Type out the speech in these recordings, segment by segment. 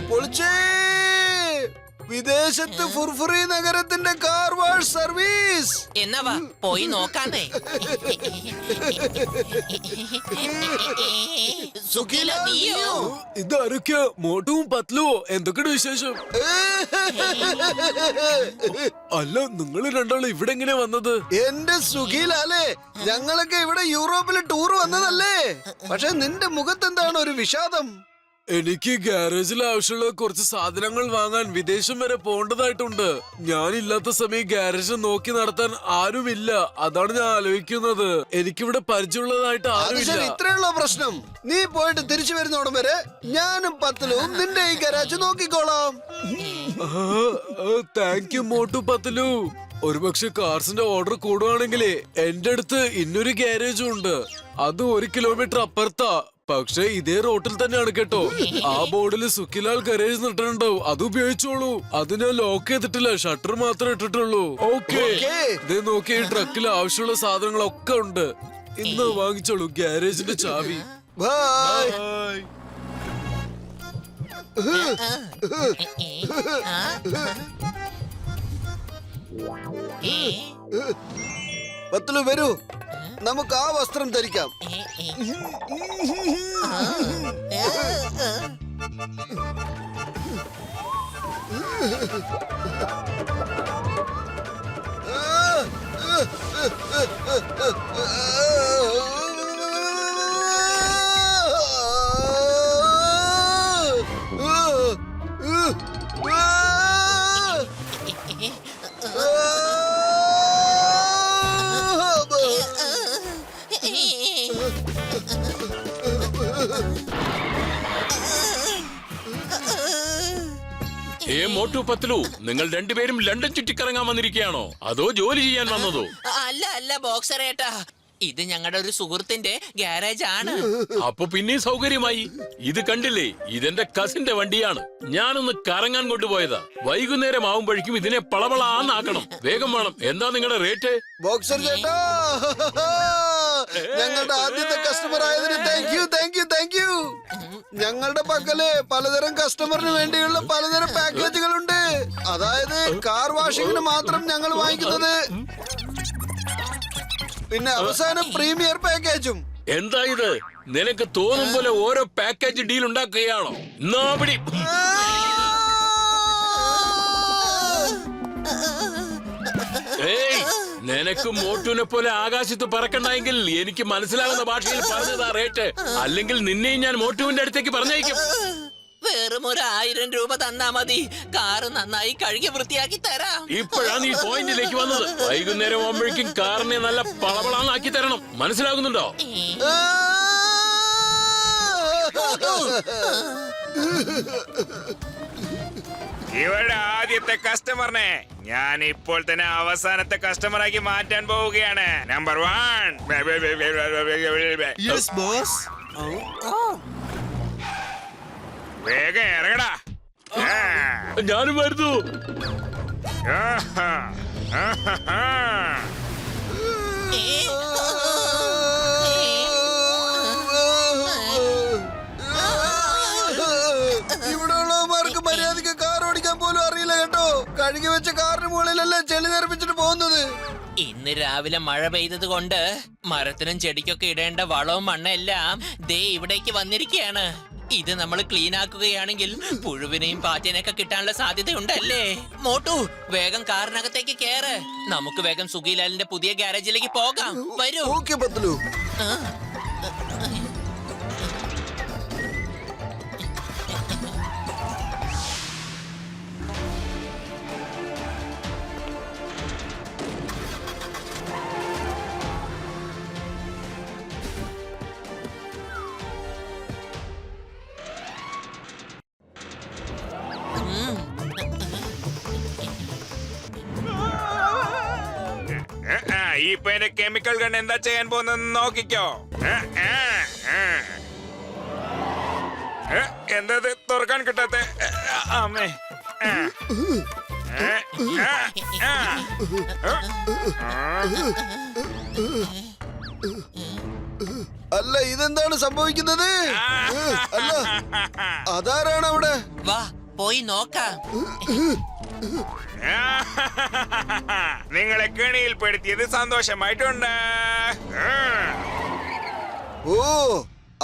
പൊളിച്ചേ. വിദേശത്ത് ഫുർഫുറി നഗരത്തിന്റെ car wash service. എന്നാ വാ പോയി നോക്കാന്നേ. സുഖില നീയോ? ഇതാരൊക്കെയാ? മോട്ടുവും പത്ലുവോ? എന്തൊക്കെയാണ് വിശേഷം? അല്ല, നിങ്ങൾ രണ്ടാളും ഇവിടെ എങ്ങനെ വന്നത്? എന്റെ സുഖിലല്ലേ, ഞങ്ങളൊക്കെ ഇവിടെ യൂറോപ്പിൽ ടൂർ വന്നതല്ലേ. പക്ഷെ നിന്റെ മുഖത്ത് എന്താണ് ഒരു വിഷാദം? എനിക്ക് ഗാരേജിൽ ആവശ്യമുള്ള കുറച്ച് സാധനങ്ങൾ വാങ്ങാൻ വിദേശം വരെ പോകേണ്ടതായിട്ടുണ്ട്. ഞാനില്ലാത്ത സമയം ഗാരേജ് നോക്കി നടത്താൻ ആരുമില്ല. അതാണ് ഞാൻ ആലോചിക്കുന്നത്. എനിക്കിവിടെ പരിചയമുള്ളതായിട്ട് ആരുമില്ല. ഇത്രയുള്ള പ്രശ്നം. നീ പോയിട്ട് തിരിച്ചു വരുന്നോടം വരെ ഞാനും പത്തലും നിന്റെ ഈ ഗാരേജ് നോക്കിക്കോളാം. Thank you Motu Patlu. ഒരുപക്ഷെ കാർസിന്റെ ഓർഡർ കൂടുവാണെങ്കിലേ എന്റെ അടുത്ത് ഇന്നൊരു ഗാരേജും ഉണ്ട്. അത് 1 കിലോമീറ്റർ അപ്പുറത്താ. പക്ഷെ ഇതേ റോട്ടിൽ തന്നെയാണ് കേട്ടോ. ആ ബോർഡിൽ സുഖിലാൽ ഗാരേജ് നിട്ടിട്ടുണ്ടാവും. അത് ഉപയോഗിച്ചോളൂ. അത് ഞാൻ ലോക്ക് ചെയ്തിട്ടില്ല, ഷട്ടർ മാത്രമേ ഇട്ടിട്ടുള്ളൂ. ഓക്കെ, ഇത് നോക്കി ഈ ട്രക്കിൽ ആവശ്യമുള്ള സാധനങ്ങളൊക്കെ ഉണ്ട്. ഇന്ന് വാങ്ങിച്ചോളൂ ഗാരേജിന്റെ ചാവി. ബൈ. പത്തലു വരൂ, നമുക്ക് ആ വസ്ത്രം ധരിക്കാം. മോട്ടു പത്ലു, നിങ്ങൾ രണ്ടുപേരും ലണ്ടൻ ചുറ്റിക്കറങ്ങാൻ വന്നിരിക്കുകയാണോ അതോ ജോലി ചെയ്യാൻ വന്നതോ? അല്ല ബോക്സറേട്ടാ, ഇത് ഞങ്ങളുടെ ഒരു സുഹൃത്തിന്റെ ഗാരേജ് ആണ്. അപ്പൊ പിന്നെ സൗകര്യമായി. ഇത് കണ്ടില്ലേ, ഇതെന്റെ കസിന്റെ വണ്ടിയാണ്. ഞാനൊന്ന് കറങ്ങാൻ കൊണ്ടുപോയതാ. വൈകുന്നേരം ആവുമ്പോഴേക്കും ഇതിനെ പളപളാന്നാക്കണം. വേഗം വേണം. എന്താ നിങ്ങളുടെ റേറ്റ്? ബോക്സർ ചേട്ടാ, ഞങ്ങളുടെ ആദ്യത്തെ കസ്റ്റമർ ആയതിന് താങ്ക് യു. ഞങ്ങളുടെ പക്കല് പലതരം കസ്റ്റമറിന് വേണ്ടിയുള്ള പലതരം പാക്കേജുകളുണ്ട്. അതായത് കാർ വാഷിങ്ങിന് മാത്രം ഞങ്ങൾ വാങ്ങിക്കുന്നത്, പിന്നെ അവസാനം പ്രീമിയർ പാക്കേജും. എന്താ ഇത്? നിനക്ക് തോന്നും പോലെ ഓരോ പാക്കേജ് ഡീൽ ഉണ്ടാക്കുകയാണോ? നിനക്ക് മോട്ടുവിനെ പോലെ ആകാശത്ത് പറക്കണ്ടെങ്കിൽ എനിക്ക് മനസ്സിലാകുന്ന ഭാഷയിൽ പറഞ്ഞതാ റേറ്റ്. അല്ലെങ്കിൽ നിന്നെയും ഞാൻ മോട്ടുവിന്റെ അടുത്തേക്ക് പറഞ്ഞയക്കും. വെറും 1000 രൂപ തന്നാ മതി. കാറ് നന്നായി കഴുകി വൃത്തിയാക്കി തരാം. ഇപ്പോഴാണ് ഈ പോയിന്റിലേക്ക് വന്നത്. വൈകുന്നേരം ആകുമ്പോഴേക്കും കാറിനെ നല്ല പളപളാന്നാക്കി തരണം. മനസ്സിലാകുന്നുണ്ടോ? ഇവരുടെ ആദ്യത്തെ കസ്റ്റമറിനെ ഞാൻ ഇപ്പോൾ തന്നെ അവസാനത്തെ കസ്റ്റമറാക്കി മാറ്റാൻ പോവുകയാണ്. നമ്പർ 1. വേഗം ഇറങ്ങടാ. ഞാനും വരുന്നു. ഇവിടെയുള്ളവർക്ക് മര്യാദക്ക് കാർ ഓടിക്കാൻ പോലും അറിയില്ല കേട്ടോ. കഴുകി വെച്ച കാറിന് മുകളിലല്ലേ ചെളി തെറിപ്പിച്ചിട്ട് പോകുന്നത്. ഇന്ന് രാവിലെ മഴ പെയ്തത് കൊണ്ട് മരത്തിനും ചെടിക്കൊക്കെ ഇടേണ്ട വളവും മണ്ണെല്ലാം ദേ ഇവിടേക്ക് വന്നിരിക്കുകയാണ്. ഇത് നമ്മൾ ക്ലീൻ ആക്കുകയാണെങ്കിൽ പുഴുവിനെയും പാറ്റേനെയൊക്കെ കിട്ടാനുള്ള സാധ്യതയുണ്ടല്ലേ. മോട്ടു, വേഗം കാറിനകത്തേക്ക് കേറ്. നമുക്ക് വേഗം സുഖിലാലിന്റെ പുതിയ ഗാരേജിലേക്ക് പോകാം. വരൂ. ഓക്കേ പത്ലു. ഇപ്പൊ എന്റെ കെമിക്കൽ കണ്ട് എന്താ ചെയ്യാൻ പോകുന്നത് നോക്കിക്കോ. എന്താ തുറക്കാൻ കിട്ടാത്ത അമ്മേ? അല്ല ഇതെന്താണ് സംഭവിക്കുന്നത്? അല്ല അതാരാണ് അവിടെ? വാ പോയി നോക്കാം. നിങ്ങളെ കെണിയിൽപ്പെടുത്തിയത് സന്തോഷമായിട്ടുണ്ട്. ഓ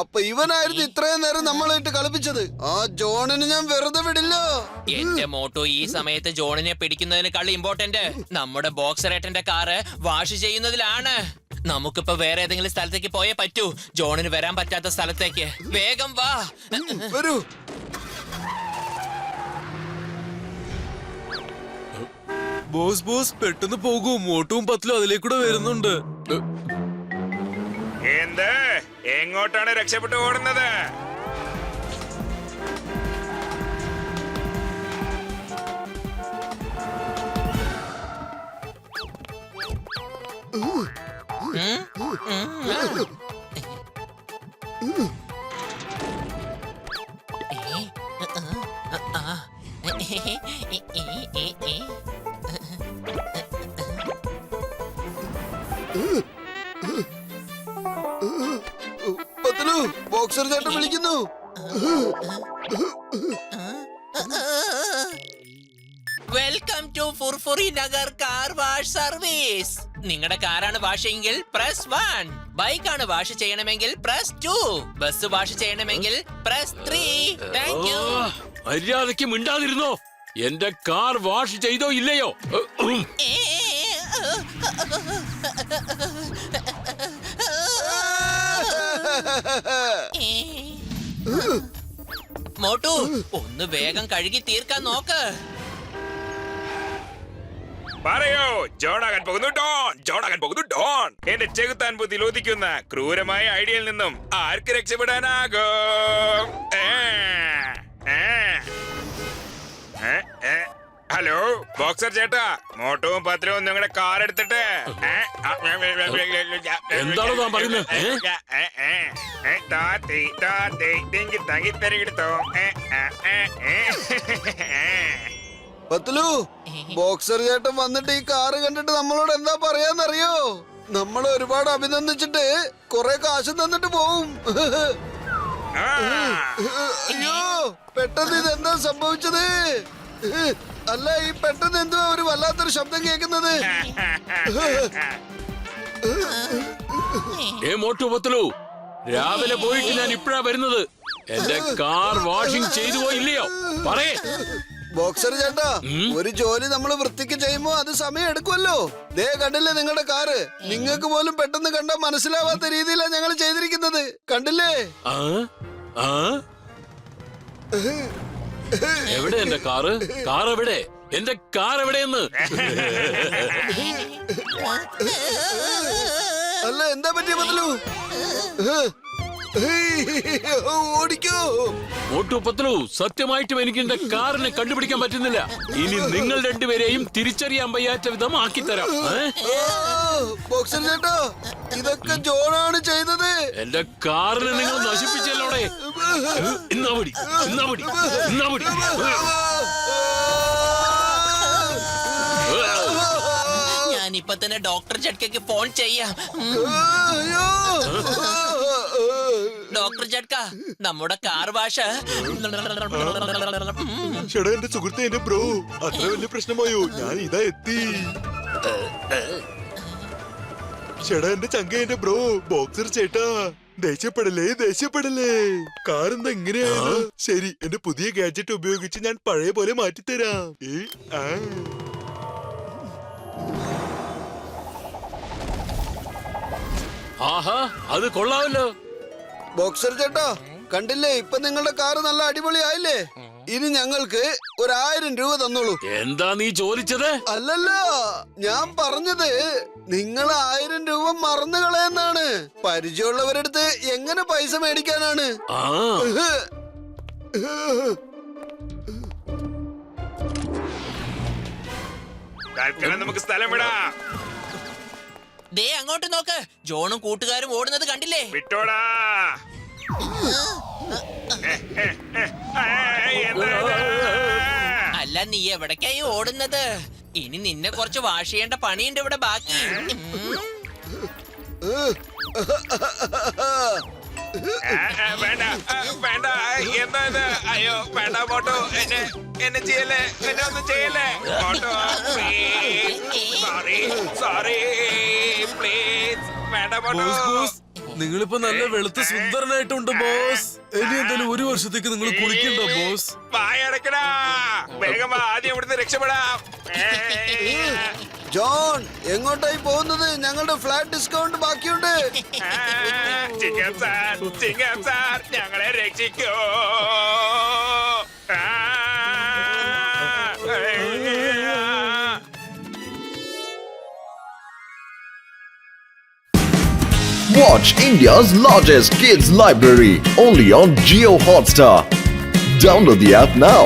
അപ്പൊ ഇവനായിരുന്നു ഇത്രയും നേരം നമ്മളായിട്ട് കളിപ്പിച്ചത്. ആ ജോണിന് ഞാൻ വെറുതെ വിടില്ല. എന്റെ മോട്ടോ, ഈ സമയത്ത് ജോണിനെ പിടിക്കുന്നതിനേക്കാൾ ഇമ്പോർട്ടന്റ് നമ്മുടെ ബോക്സറേട്ടന്റെ കാറ് വാഷ് ചെയ്യുന്നതിലാണ്. നമുക്കിപ്പോ വേറെ ഏതെങ്കിലും സ്ഥലത്തേക്ക് പോയേ പറ്റൂ. ജോണിന് വരാൻ പറ്റാത്ത സ്ഥലത്തേക്ക് വേഗം വാ. വരൂ. ബോസ് പെട്ടെന്ന് പോകൂ. മോട്ടും പത്തിലും അതിലേക്കൂടെ വരുന്നുണ്ട്. എന്ത്? എങ്ങോട്ടാണ് രക്ഷപ്പെട്ടു ഓടുന്നത്? പത്തലു ബോക്സർ ചേട്ടൻ വിളിക്കുന്നു. Welcome to Furfuri Nagar car wash service. നിങ്ങളുടെ കാറാണ് വാഷ് ചെയ്യെങ്കിൽ പ്രസ് 1, ബൈക്കാണ് വാഷ് ചെയ്യണമെങ്കിൽ പ്രസ് 2, ബസ് വാഷ് ചെയ്യണമെങ്കിൽ പ്രസ് 3. Thank you. മര്യാദയ്ക്ക് മിണ്ടാതിരുന്നോ. എന്റെ കാർ വാഷ് ചെയ്തോ ഇല്ലയോ? മോട്ടു, ഒന്ന് വേഗം കഴുകി തീർക്കാൻ നോക്ക്. പറയോ. ജോണാകാൻ പോകുന്നു ഡോൺ, ജോണാകാൻ പോകുന്നു ഡോൺ. എന്റെ ചെകുത്താൻ ബുദ്ധിയിൽ ഉദിക്കുന്ന ക്രൂരമായ ഐഡിയയിൽ നിന്നും ആർക്ക് രക്ഷപ്പെടാനാകും? ഹലോ ബോക്സർ ചേട്ടാ, മോട്ടവും പത്രവും നിങ്ങളുടെ കാർ എടുത്തിട്ട് എന്താണോ താൻ പറയുന്നത്? പത്തലു ബോക്സർ ചേട്ടൻ വന്നിട്ട് ഈ കാറ് കണ്ടിട്ട് നമ്മളോട് എന്താ പറയാന്നറിയോ? നമ്മൾ ഒരുപാട് അഭിനന്ദിച്ചിട്ട് കുറെ കാശ് തന്നിട്ട് പോവും. അയ്യോ പെട്ടെന്ന് ഇതെന്താ സംഭവിച്ചത്? അല്ല ഈ പെട്ടെന്ന് എന്തുവാ ഒരു വല്ലാത്തൊരു ശബ്ദം കേൾക്കുന്നത്? മോട്ടു പത്തലു, രാവിലെ പോയിട്ട് ഞാൻ ഇപ്പഴാ വരുന്നത്. എന്റെ കാർ വാഷിംഗ് ചെയ്തു പോയില്ലയോ? പറയേ. ബോക്സർ ചേട്ടാ, ഒരു ജോലി നമ്മൾ വൃത്തിക്ക് ചെയ്യുമ്പോ അത് സമയം എടുക്കുമല്ലോ. ദേ കണ്ടില്ലേ നിങ്ങളുടെ കാറ്? നിങ്ങൾക്ക് പോലും പെട്ടെന്ന് കണ്ടാ മനസ്സിലാവാത്ത രീതിയിലാണ് ഞങ്ങൾ ചെയ്തിരിക്കുന്നത്. കണ്ടില്ലേ? എവിടെ എന്റെ കാറ്? കാർ എവിടെ? എന്റെ കാർ എവിടെയെന്ന്? അല്ല എന്താ പറ്റിയ പത്തലു? ഓടിക്കോ. മോട്ടു പത്തലു, സത്യമായിട്ടും എനിക്ക് എന്റെ കാറിനെ കണ്ടുപിടിക്കാൻ പറ്റുന്നില്ല. ഇനി നിങ്ങൾ രണ്ടുപേരെയും തിരിച്ചറിയാൻ വയ്യാത്ത വിധം ആക്കിത്തരാം. ബോക്സർ ചേട്ടാ, ഇതൊക്കെ ജോണാണ് ചെയ്തത്. എന്റെ കാറിനെ നിങ്ങൾ നശിപ്പിച്ചല്ലോടെ. ഇന്നാപടി ഇന്നാപടി ഇന്നാപടി. ഞാൻ ഇപ്പൊ തന്നെ ഡോക്ടർ ജഡ്കയ്ക്ക് ഫോൺ ചെയ്യാം. ഡോക്ടർ ജഡ്ക, നമ്മുടെ കാർ വാഷ്. ചേട്ടാ എന്റെ സുഹൃത്തെ, എന്റെ ബ്രോ, അത്ര വലിയ പ്രശ്നമായോ? ഞാൻ ഇതാ എത്തി. ചേട്ടാ എന്റെ ചങ്ക, എന്റെ ബ്രോ ബോക്സർ ചേട്ടാ, ദേഷ്യപ്പെടല്ലേ. കാറെന്താ എങ്ങനെയാണ്? ശരി, എന്റെ പുതിയ ഗാഡ്ജറ്റ് ഉപയോഗിച്ച് ഞാൻ പഴയ പോലെ മാറ്റിത്തരാം. ആഹാ, അത് കൊള്ളാമല്ലോ. ബോക്സർ ചേട്ടാ കണ്ടില്ലേ, ഇപ്പൊ നിങ്ങളുടെ കാറ് നല്ല അടിപൊളിയായില്ലേ? ഇനി ഞങ്ങൾക്ക് 1000 രൂപ തന്നോളൂ. എന്താ നീ ചോദിച്ചത്? അല്ലല്ലോ, ഞാൻ പറഞ്ഞത് നിങ്ങൾ 1000 രൂപ മറന്നു കളയെന്നാണ്. പരിചയമുള്ളവരടുത്ത് എങ്ങനെ പൈസ മേടിക്കാനാണ്? നമുക്ക് സ്ഥലം വിടാം. ദേ അങ്ങോട്ട് നോക്ക്, ജോണും കൂട്ടുകാരും ഓടുന്നത് കണ്ടില്ലേ? വിട്ടോടാ. അല്ല, നീ എവിടേക്കായി ഓടുന്നത്? ഇനി നിന്നെ കുറച്ച് വാഷ് ചെയ്യേണ്ട പണിയുണ്ട് ഇവിടെ ബാക്കി. വേണ്ട വേണ്ട എന്താ ഇത്? അയ്യോ വേണ്ട മോട്ടോ, എന്നെ ചെയ്യല്ലേ, എന്നെ ഒന്നും ചെയ്യല്ലേ മോട്ടോ, സോറി സോറി പ്ലീസ്, വേണ്ട മോട്ടോ. ബോസ് ബോസ് നിങ്ങളിപ്പോ നല്ല വെളുത്ത സുന്ദരനായിട്ടുണ്ട് ബോസ്. ഇനി എന്തായാലും ഒരു വർഷത്തേക്ക് നിങ്ങൾ കുളിക്കണ്ട ബോസ്. വായടക്കടാ, വേഗം വാ, ആദ്യം ഇവിടുന്ന് രക്ഷപ്പെടാം. ജോൺ എങ്ങോട്ടായി പോകുന്നത്? ഞങ്ങളുടെ ഫ്ലാറ്റ് ഡിസ്കൗണ്ട് ബാക്കിയുണ്ട്. ചിങ്ങം സാർ ഞങ്ങളെ രക്ഷിക്കോ. Watch India's largest kids library only on Jio Hotstar. Download the app now.